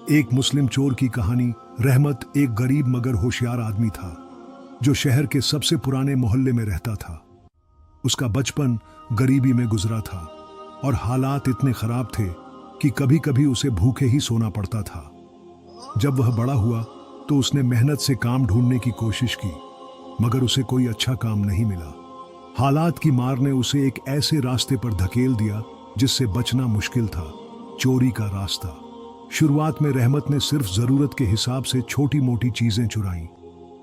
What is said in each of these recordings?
एक मुस्लिम चोर की कहानी। रहमत एक गरीब मगर होशियार आदमी था जो शहर के सबसे पुराने मोहल्ले में रहता था। उसका बचपन गरीबी में गुजरा था और हालात इतने खराब थे कि कभी कभी उसे भूखे ही सोना पड़ता था। जब वह बड़ा हुआ तो उसने मेहनत से काम ढूंढने की कोशिश की, मगर उसे कोई अच्छा काम नहीं मिला। हालात की मार ने उसे एक ऐसे रास्ते पर धकेल दिया जिससे बचना मुश्किल था, चोरी का रास्ता। शुरुआत में रहमत ने सिर्फ जरूरत के हिसाब से छोटी मोटी चीजें चुराई।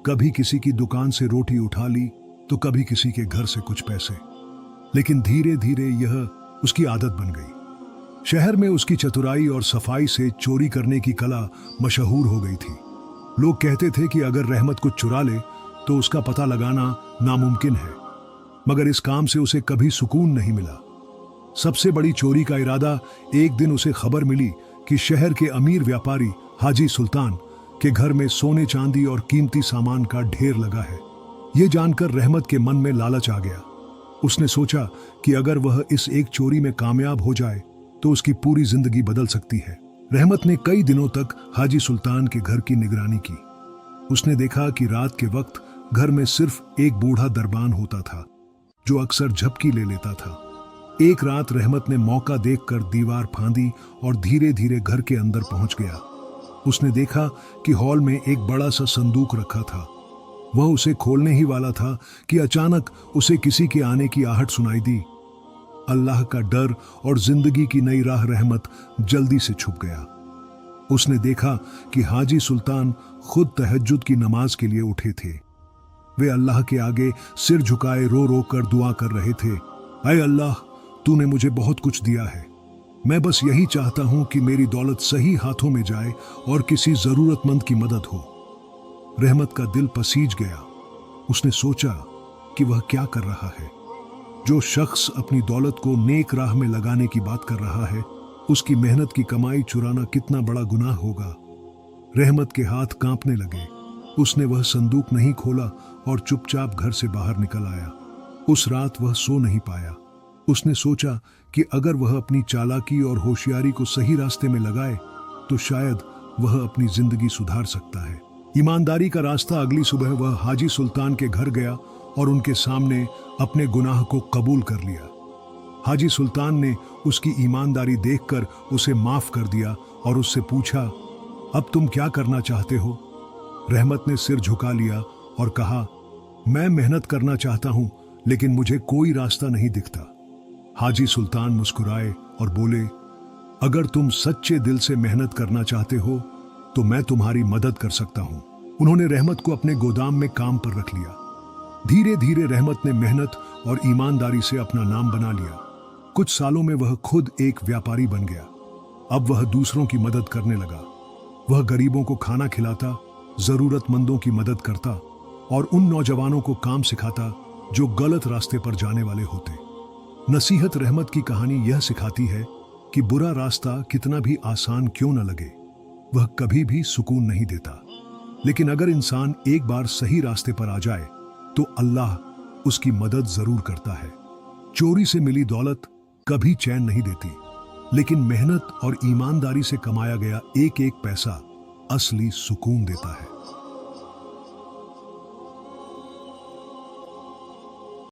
कभी किसी की दुकान से रोटी उठा ली तो कभी किसी के घर से कुछ पैसे। लेकिन धीरे धीरे यह उसकी आदत बन गई। शहर में उसकी चतुराई और सफाई से चोरी करने की कला मशहूर हो गई थी। लोग कहते थे कि अगर रहमत कुछ चुरा ले तो उसका पता लगाना नामुमकिन है, मगर इस काम से उसे कभी सुकून नहीं मिला। सबसे बड़ी चोरी का इरादा, एक दिन उसे खबर मिली कि शहर के अमीर व्यापारी हाजी सुल्तान के घर में सोने चांदी और कीमती सामान का ढेर लगा है। यह जानकर रहमत के मन में लालच आ गया। उसने सोचा कि अगर वह इस एक चोरी में कामयाब हो जाए तो उसकी पूरी जिंदगी बदल सकती है। रहमत ने कई दिनों तक हाजी सुल्तान के घर की निगरानी की। उसने देखा कि रात के वक्त घर में सिर्फ एक बूढ़ा दरबान होता था जो अक्सर झपकी ले लेता था। एक रात रहमत ने मौका देखकर दीवार फांदी और धीरे धीरे घर के अंदर पहुंच गया। उसने देखा कि हॉल में एक बड़ा सा संदूक रखा था। वह उसे खोलने ही वाला था कि अचानक उसे किसी के आने की आहट सुनाई दी। अल्लाह का डर और जिंदगी की नई राह रहमत जल्दी से छुप गया। उसने देखा कि हाजी सुल्तान खुद तहज्जुद की नमाज के लिए उठे थे। वे अल्लाह के आगे सिर झुकाए रो रो कर दुआ कर रहे थे, ऐ अल्लाह, तूने मुझे बहुत कुछ दिया है। मैं बस यही चाहता हूं कि मेरी दौलत सही हाथों में जाए और किसी जरूरतमंद की मदद हो। रहमत का दिल पसीज गया। उसने सोचा कि वह क्या कर रहा है। जो शख्स अपनी दौलत को नेक राह में लगाने की बात कर रहा है, उसकी मेहनत की कमाई चुराना कितना बड़ा गुनाह होगा। रहमत के हाथ कांपने लगे। उसने वह संदूक नहीं खोला और चुपचाप घर से बाहर निकल आया। उस रात वह सो नहीं पाया। उसने सोचा कि अगर वह अपनी चालाकी और होशियारी को सही रास्ते में लगाए तो शायद वह अपनी जिंदगी सुधार सकता है। ईमानदारी का रास्ता। अगली सुबह वह हाजी सुल्तान के घर गया और उनके सामने अपने गुनाह को कबूल कर लिया। हाजी सुल्तान ने उसकी ईमानदारी देखकर उसे माफ कर दिया और उससे पूछा, अब तुम क्या करना चाहते हो? रहमत ने सिर झुका लिया और कहा, मैं मेहनत करना चाहता हूं, लेकिन मुझे कोई रास्ता नहीं दिखता। हाजी सुल्तान मुस्कुराए और बोले, अगर तुम सच्चे दिल से मेहनत करना चाहते हो तो मैं तुम्हारी मदद कर सकता हूं। उन्होंने रहमत को अपने गोदाम में काम पर रख लिया। धीरे धीरे रहमत ने मेहनत और ईमानदारी से अपना नाम बना लिया। कुछ सालों में वह खुद एक व्यापारी बन गया। अब वह दूसरों की मदद करने लगा। वह गरीबों को खाना खिलाता, जरूरतमंदों की मदद करता और उन नौजवानों को काम सिखाता जो गलत रास्ते पर जाने वाले होते। नसीहत। रहमत की कहानी यह सिखाती है कि बुरा रास्ता कितना भी आसान क्यों न लगे, वह कभी भी सुकून नहीं देता। लेकिन अगर इंसान एक बार सही रास्ते पर आ जाए तो अल्लाह उसकी मदद जरूर करता है। चोरी से मिली दौलत कभी चैन नहीं देती, लेकिन मेहनत और ईमानदारी से कमाया गया एक एक पैसा असली सुकून देता है।